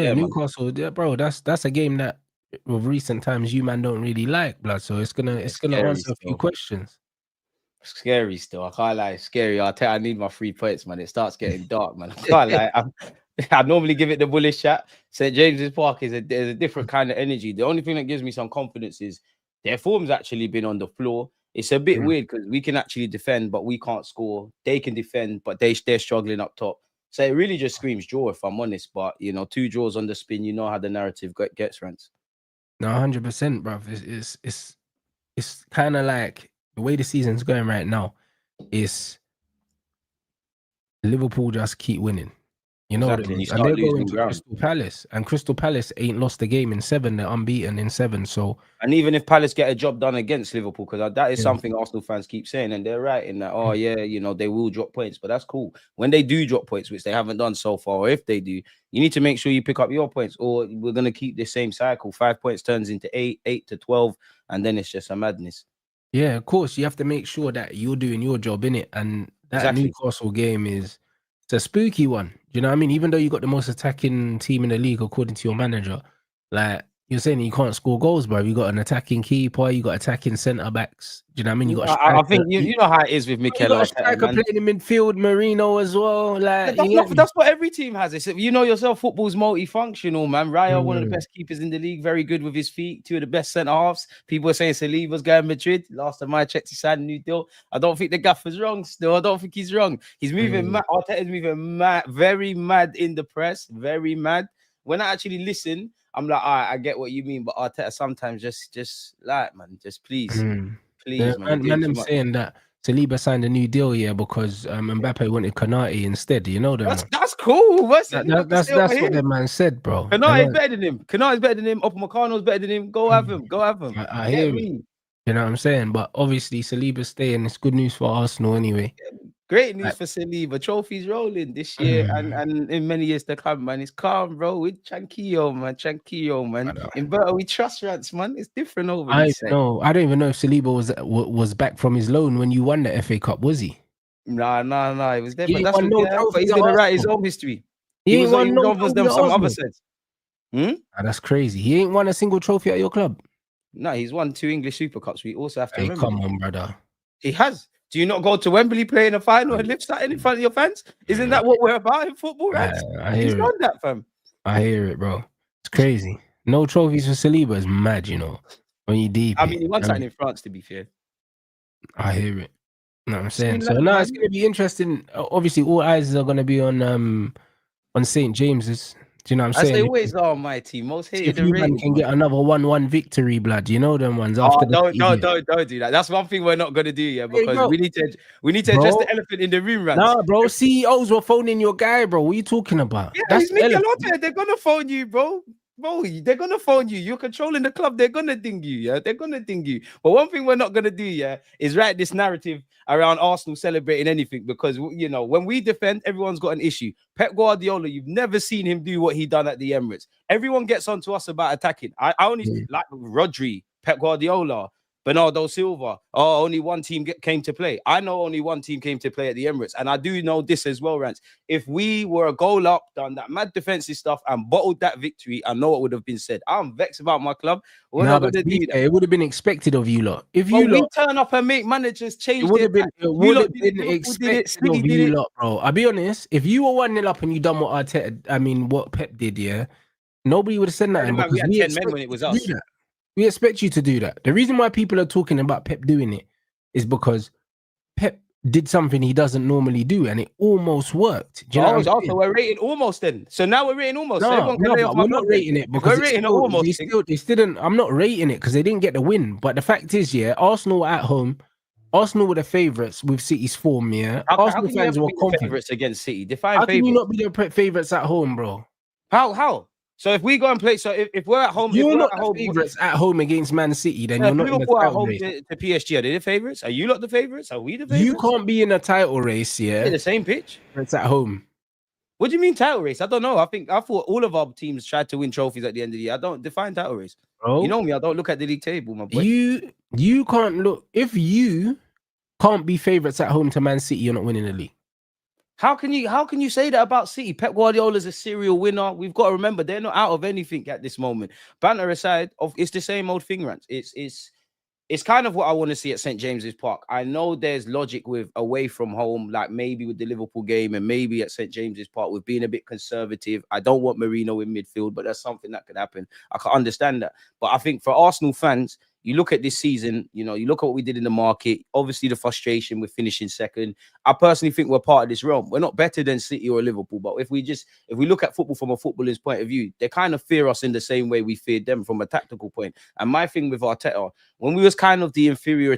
Yeah, man. Newcastle, yeah, bro. That's a game that with recent times you man don't really like, blood. So it's gonna Scary answer a few still. questions. Scary still. I can't lie. Scary. I need my 3 points, man. It starts getting dark, man. I can't lie. I normally give it the bullish chat. St. James's Park is a different kind of energy. The only thing that gives me some confidence is their form's actually been on the floor. It's a bit weird because we can actually defend, but we can't score. They can defend, but they're struggling up top. So it really just screams draw, if I'm honest. But 2 draws on the spin, you know how the narrative gets, Rants. No, 100%, bro. It's kind of like the way the season's going right now. Is Liverpool just keep winning. You know Exactly. them, And you and start they're going losing to ground. Crystal Palace, and Crystal Palace ain't lost a game in 7. They're unbeaten in 7. So, and even if Palace get a job done against Liverpool, because that is something Arsenal fans keep saying, and they're right in that. Oh yeah, they will drop points, but that's cool. When they do drop points, which they haven't done so far, or if they do, you need to make sure you pick up your points, or we're gonna keep this same cycle. 5 points turns into 8, 8 to 12, and then it's just a madness. Yeah, of course, you have to make sure that you're doing your job in it, and that Newcastle game it's a spooky one. Do you know what I mean? Even though you got the most attacking team in the league, according to your manager, like you're saying, you can't score goals, bro. You got an attacking keeper, you got attacking centre backs. Do you know what I mean? You got a striker. I think you know how it is with Mikel You got a Arteta, striker man. playing in midfield, Marino as well. Like That's what every team has. It's, you know yourself, football's multifunctional, man. Raya, one of the best keepers in the league, very good with his feet. 2 of the best centre halves. People are saying Saliba's going Madrid. Last time I checked, he signed a new deal. I don't think the gaffer's wrong. Still, I don't think he's wrong. He's moving mad. Arteta's moving mad, very mad in the press, very mad. When I actually listen, I'm like, all right, I get what you mean, but Arteta sometimes just like, man, just please, please, man. Man, them saying that Saliba signed a new deal, because Mbappe wanted Konate instead. You know them. That's cool. That's what that man said, bro. Konate's better than him. Konate's better than him. Upamecano's better than him. Go have him. Go have him. I hear me. You know what I'm saying? But obviously, Saliba's staying. It's good news for Arsenal anyway. Great news for Saliba. Trophies rolling this year and in many years to come, man. It's calm, bro. With Tranquillo, man. Tranquillo, man. In Berta, we trust Rants, man. It's different over there. I don't even know if Saliba was back from his loan when you won the FA Cup, was he? Nah. It was different. That's what but he's gonna write his own history. He ain't won no trophy them some other sense. That's crazy. He ain't won a single trophy at your club. No, he's won 2 English Super Cups. We also have to remember. Come on, brother. He has. Do you not go to Wembley, play in a final, and lift that in front of your fans? Isn't that what we're about in football, right? He's done that, fam. I hear it, bro. It's crazy. No trophies for Saliba is mad, when you deep. I mean, he won something in France, to be fair. I hear it. You know what I'm saying? So now it's going to be interesting. Obviously, all eyes are going to be on St. James's. Do you know what I'm saying? As they always are, my team. Most hated. If you can get another 1-1 victory, blood. You know them ones. After don't do that. That's one thing we're not gonna do, because we need to address the elephant in the room, right? Nah, bro. CEOs were phoning your guy, bro. What are you talking about? Yeah, that's Mikel Arteta. They're gonna phone you, bro. Bro, they're gonna phone you. You're controlling the club. They're gonna ding you, yeah. They're gonna ding you. But one thing we're not gonna do, is write this narrative around Arsenal celebrating anything, because when we defend, everyone's got an issue. Pep Guardiola, you've never seen him do what he done at the Emirates. Everyone gets on to us about attacking. I only like Rodri, Pep Guardiola, Bernardo Silva. Oh, only one team came to play. I know only one team came to play at the Emirates, and I do know this as well, Rants. If we were a goal up, done that mad defensive stuff, and bottled that victory, I know what would have been said. I'm vexed about my club. It would have been expected of you lot. If we turn up and make managers change, it would have been expected of you lot, bro. I'll be honest. If you were 1-0 up and you done what what Pep did, nobody would have said nothing. We had 10 men when it was us. We expect you to do that. The reason why people are talking about Pep doing it is because Pep did something he doesn't normally do, and it almost worked. Do you know so we're rating almost then. So now we're rating almost. No, we're not rating it because we're rating almost. They didn't. I'm not rating it because they didn't get the win. But the fact is, Arsenal at home. Arsenal were the favourites with City's form. Arsenal fans were confident. Favourites against City. How can you not be the favourites at home, bro? How? So if we go and play, if we're at home, you're not the favourites at home against Man City, then you're not in the title race. To PSG, are they the favourites? Are you not the favourites? Are we the favourites? You can't be in a title race, in the same pitch. It's at home. What do you mean title race? I don't know. I thought all of our teams tried to win trophies at the end of the year. I don't define title race. Bro, you know me. I don't look at the league table, my boy. You can't look. If you can't be favourites at home to Man City, you're not winning the league. How can you say that about City? Pep Guardiola's a serial winner. We've got to remember they're not out of anything at this moment. Banter aside, it's the same old thing, Rants. It's kind of what I want to see at St. James's Park. I know there's logic with away from home, like maybe with the Liverpool game and maybe at St. James's Park with being a bit conservative. I don't want Marino in midfield, but that's something that could happen. I can understand that. But I think for Arsenal fans, you look at this season, you look at what we did in the market. Obviously, the frustration with finishing second. I personally think we're part of this realm. We're not better than City or Liverpool, but if we look at football from a footballer's point of view, they kind of fear us in the same way we feared them from a tactical point. And my thing with Arteta, when we was kind of the inferior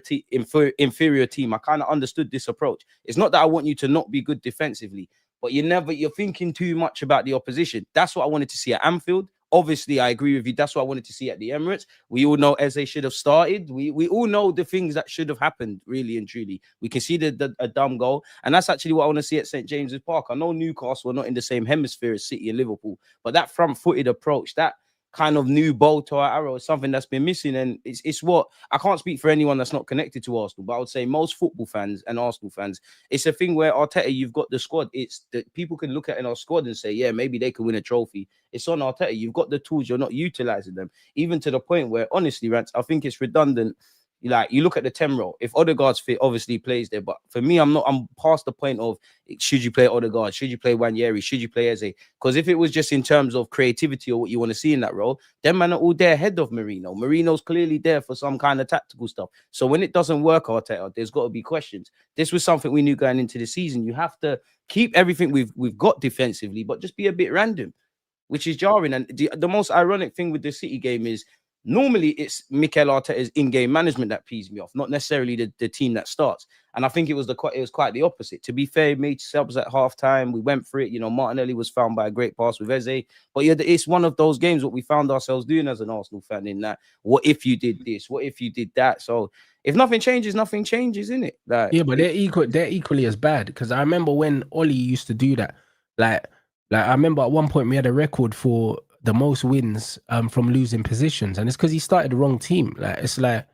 team, I kind of understood this approach. It's not that I want you to not be good defensively, but you're thinking too much about the opposition. That's what I wanted to see at Anfield. Obviously, I agree with you. That's what I wanted to see at the Emirates. We all know Eze should have started. We all know the things that should have happened, really and truly. We conceded a dumb goal, and that's actually what I want to see at St. James's Park. I know Newcastle are not in the same hemisphere as City and Liverpool, but that front-footed approach, that kind of new bow to our arrow is something that's been missing. And it's what I can't speak for anyone that's not connected to Arsenal, but I would say most football fans and Arsenal fans, it's a thing where Arteta, you've got the squad. It's that people can look at in our squad and say, yeah, maybe they could win a trophy. It's on Arteta. You've got the tools, you're not utilizing them, even to the point where, honestly, Rants, I think it's redundant. Like, you look at the 10 role. If Odegaard's fit, obviously he plays there. But for me, I'm past the point of should you play Odegaard? Should you play Wanyeri? Should you play Eze? Because if it was just in terms of creativity or what you want to see in that role, them man are all there ahead of Marino. Marino's clearly there for some kind of tactical stuff. So when it doesn't work, Arteta, there's got to be questions. This was something we knew going into the season. You have to keep everything we've got defensively, but just be a bit random, which is jarring. And the most ironic thing with the City game is, normally it's Mikel Arteta's in-game management that pees me off, not necessarily the team that starts. And I think it was quite the opposite. To be fair, made subs at halftime. We went for it. Martinelli was found by a great pass with Eze. But yeah, it's one of those games what we found ourselves doing as an Arsenal fan, in that, what if you did this? What if you did that? So if nothing changes, isn't it? Yeah, but they're equally as bad. Because I remember when Oli used to do that. Like I remember at one point we had a record for the most wins from losing positions, and it's because he started the wrong team. Like, it's like,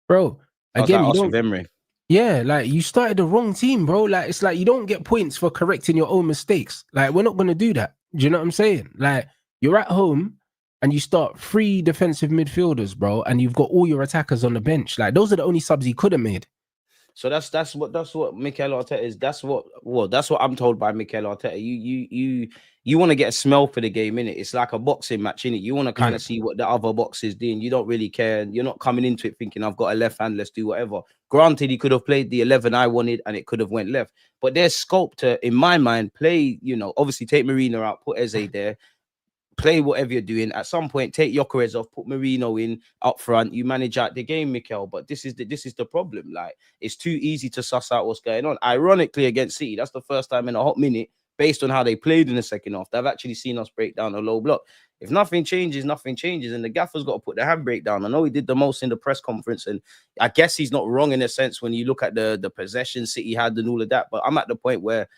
bro, again, you don't. Emery. Yeah, like, you started the wrong team, bro. Like, it's like you don't get points for correcting your own mistakes. Like, we're not gonna do that. Do you know what I'm saying? Like, you're at home and you start 3 defensive midfielders, bro, and you've got all your attackers on the bench. Like, those are the only subs he could have made. So that's what Mikel Arteta is. That's what I'm told by Mikel Arteta. You want to get a smell for the game, innit? It's like a boxing match, innit? You want to kind of see what the other box is doing. You don't really care. You're not coming into it thinking, I've got a left hand, let's do whatever. Granted, he could have played the 11 I wanted and it could have went left. But there's scope to, in my mind, play, obviously take Marino out, put Eze there, play whatever you're doing. At some point, take Gyökeres off, put Marino in up front. You manage out the game, Mikel. But this is the problem. Like, it's too easy to suss out what's going on. Ironically, against City, that's the first time in a hot minute, based on how they played in the second half, they've actually seen us break down a low block. If nothing changes, nothing changes, and the gaffer's got to put the handbrake down. I know he did the most in the press conference, and I guess he's not wrong in a sense when you look at the possession City had and all of that. But I'm at the point where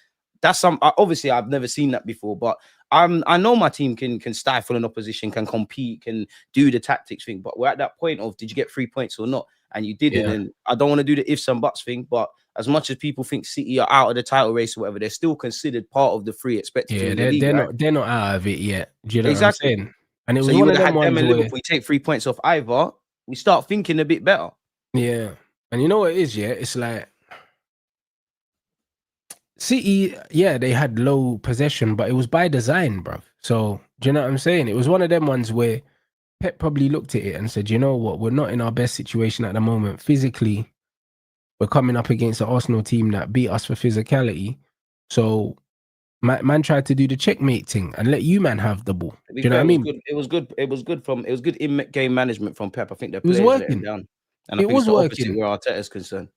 obviously I've never seen that before, but I know my team can stifle an opposition, can compete, can do the tactics thing. But we're at that point of, did you get 3 points or not? And you didn't. Yeah. And I don't want to do the ifs and buts thing, but as much as people think City are out of the title race or whatever, they're still considered part of the 3 expected. Yeah, they're not out of it yet. Do you know what I'm saying? And it was one of them ones where Liverpool, we take 3 points off either, we start thinking a bit better. Yeah, and you know what it is? Yeah, it's like City, yeah, they had low possession, but it was by design, bruv. So, do you know what I'm saying? It was one of them ones where Pep probably looked at it and said, you know what, we're not in our best situation at the moment. Physically, we're coming up against an Arsenal team that beat us for physicality. So, man tried to do the checkmate thing and let you man have the ball. Do you know what I mean? It was good in-game management from Pep. I think the players let him down. And I think it's the opposite where Arteta is concerned.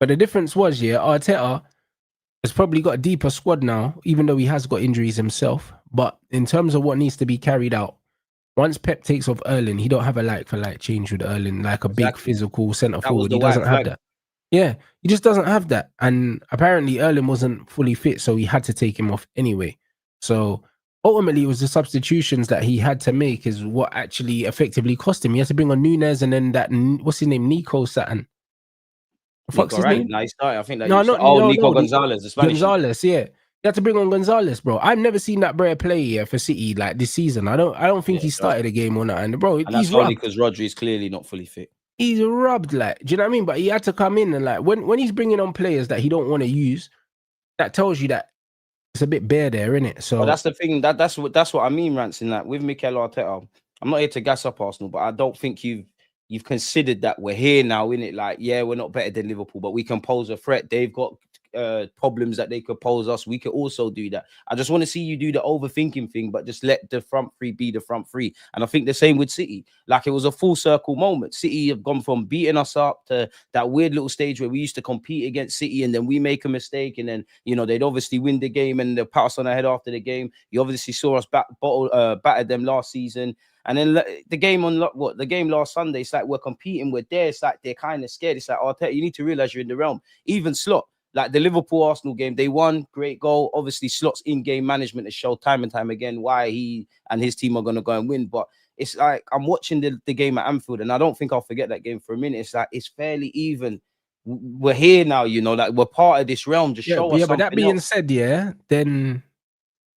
But the difference was, yeah, Arteta has probably got a deeper squad now, even though he has got injuries himself. But in terms of what needs to be carried out, once Pep takes off Erling, he don't have a like-for-like change with Erling, like a big physical centre forward. He doesn't have that. Yeah, he just doesn't have that. And apparently Erling wasn't fully fit, so he had to take him off anyway. So ultimately, it was the substitutions that he had to make is what actually effectively cost him. He had to bring on Nunez and then that, what's his name, Nico Saturn. Nico, right? Nice start. I think that Nico Gonzalez. Gonzalez, yeah. You had to bring on Gonzalez, bro. I've never seen that Brer play for City like this season. I don't think he started a game or nothing, bro. And he's that's only rubbed. because Rodri is clearly not fully fit. He's rubbed, like, do you know what I mean? But he had to come in and like when he's bringing on players that he don't want to use, that tells you that it's a bit bare there, isn't it? So but that's the thing. That's what I mean, Rants, in that with Mikel Arteta. I'm not here to gas up Arsenal, but I don't think you've considered that we're here now, innit? Like, yeah, we're not better than Liverpool, but we can pose a threat. They've got problems that they could pose us. We could also do that. I just want to see you do the overthinking thing, but just let the front three be the front three. And I think the same with City. Like, it was a full circle moment. City have gone from beating us up to that weird little stage where we used to compete against City, and then we make a mistake, and then, you know, they'd obviously win the game and they'll pat us on the head after the game. You obviously saw us battered them last season. And then the game last Sunday, it's like we're competing, we're there. It's like they're kind of scared. It's like, Arteta, you need to realize you're in the realm. Even Slot, like the Liverpool-Arsenal game, they won, great goal. Obviously, Slot's in-game management has showed time and time again why he and his team are going to go and win. But it's like I'm watching the game at Anfield, and I don't think I'll forget that game for a minute. It's like it's fairly even. We're here now, you know, like we're part of this realm. Just show us something. But that being said, then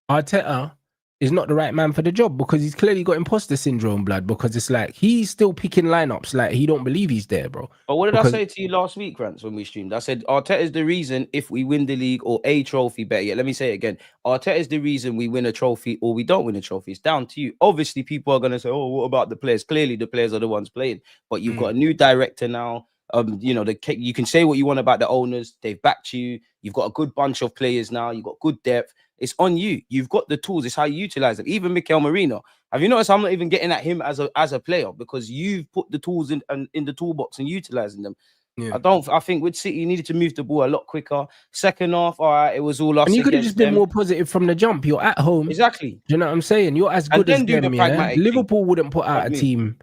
Arteta is not the right man for the job because he's clearly got imposter syndrome, blood. Because it's like he's still picking lineups like he don't believe he's there, bro. But what did I say to you last week, Rants, when we streamed? I said Arteta is the reason if we win the league or a trophy, better yet. Let me say it again. Arteta is the reason we win a trophy or we don't win a trophy. It's down to you. Obviously, people are gonna say, "Oh, what about the players?" Clearly, the players are the ones playing. But you've got a new director now. You know, you can say what you want about the owners. They've backed you. You've got a good bunch of players now. You've got good depth. It's on you. You've got the tools. It's how you utilize them. Even Mikel Merino. Have you noticed I'm not even getting at him as a player because you've put the tools in the toolbox and utilizing them. Yeah. I think with City, you needed to move the ball a lot quicker. Second half, all right, it was all us. And you could have just been more positive from the jump. You're at home. Exactly. Do you know what I'm saying? You're as good as them, yeah? Liverpool wouldn't put out a team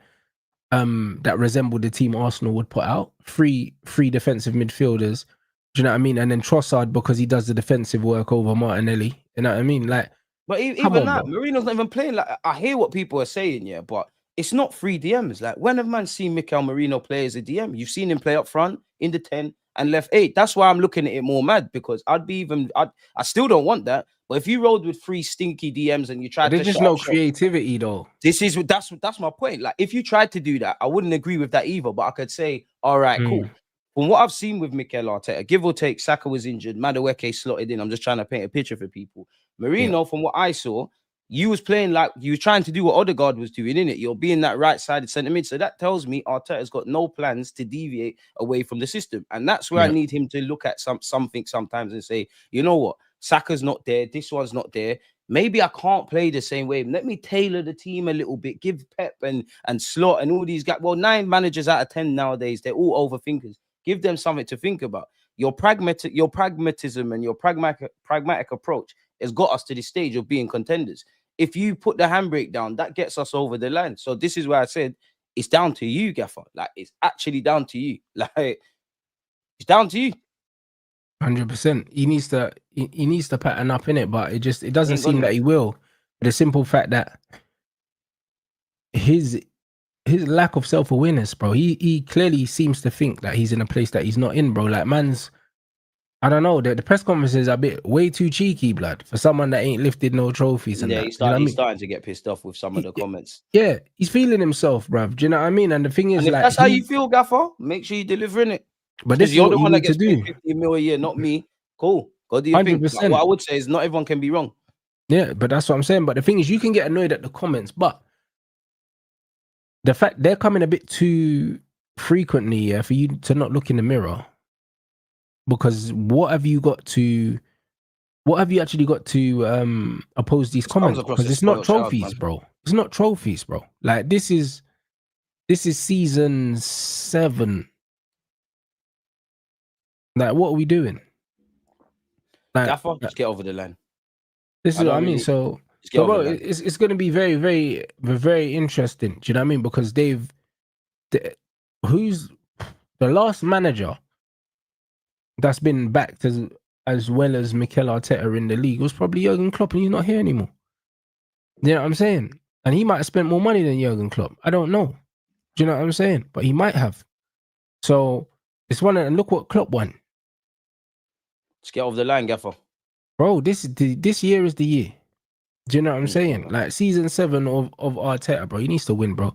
that resembled the team Arsenal would put out. Three defensive midfielders. Do you know what I mean? And then Trossard, because he does the defensive work over Martinelli. You know what I mean? Like, but even that, Marino's not even playing. Like, I hear what people are saying, yeah, but it's not free DMs. Like, when have man seen Mikel Merino play as a DM? You've seen him play up front in the 10 and left 8. That's why I'm looking at it more mad, because I still don't want that. But if you rolled with 3 stinky DMs and you tried to, there's just no creativity though. That's my point. Like, if you tried to do that, I wouldn't agree with that either. But I could say, all right, cool. From what I've seen with Mikel Arteta, give or take, Saka was injured, Madueke slotted in. I'm just trying to paint a picture for people. Marino, from what I saw, you was playing like you were trying to do what Odegaard was doing, innit? You're being that right-sided centre mid. So that tells me Arteta's got no plans to deviate away from the system. And that's where I need him to look at something sometimes and say, you know what? Saka's not there. This one's not there. Maybe I can't play the same way. Let me tailor the team a little bit. Give Pep and Slot and all these guys. Well, 9 managers out of 10 nowadays, they're all overthinkers. Give them something to think about. Your pragmatism and your pragmatic approach has got us to the stage of being contenders. If you put the handbrake down, that gets us over the line. So this is why I said it's down to you, Gaffer. Like, it's actually down to you. Like, it's down to you. 100%. He needs to pattern up in it, but it doesn't seem that he will. The simple fact that his lack of self-awareness, bro. He clearly seems to think that he's in a place that he's not in, bro. Like, man's, I don't know. The press conferences are way too cheeky, blood, for someone that ain't lifted no trophies. And he's starting to get pissed off with some of the comments. Yeah, he's feeling himself, bruv. Do you know what I mean? And the thing is, if that's how you feel, Gaffer, make sure you're delivering it. But this is you're the one that gets paid 50 mil a year, not me. Cool. Go do your thing. Like, what I would say is not everyone can be wrong. Yeah, but that's what I'm saying. But the thing is, you can get annoyed at the comments, but the fact they're coming a bit too frequently, for you to not look in the mirror. Because what have you actually got to oppose these comments? Because it's not trophies, bro. It's not trophies, bro. Like, this is season 7. Like, what are we doing? Like, Gaffer, just get over the line. This is what I mean. So bro, it's going to be very, very, very interesting. Do you know what I mean? Because who's the last manager that's been backed as well as Mikel Arteta in the league was probably Jurgen Klopp, and he's not here anymore. You know what I'm saying? And he might have spent more money than Jurgen Klopp. I don't know. Do you know what I'm saying? But he might have. So it's one, and look what Klopp won. Just get over the line, Gaffer. bro. This year is the year. Do you know what I'm saying? Like season 7 of Arteta, bro. He needs to win, bro.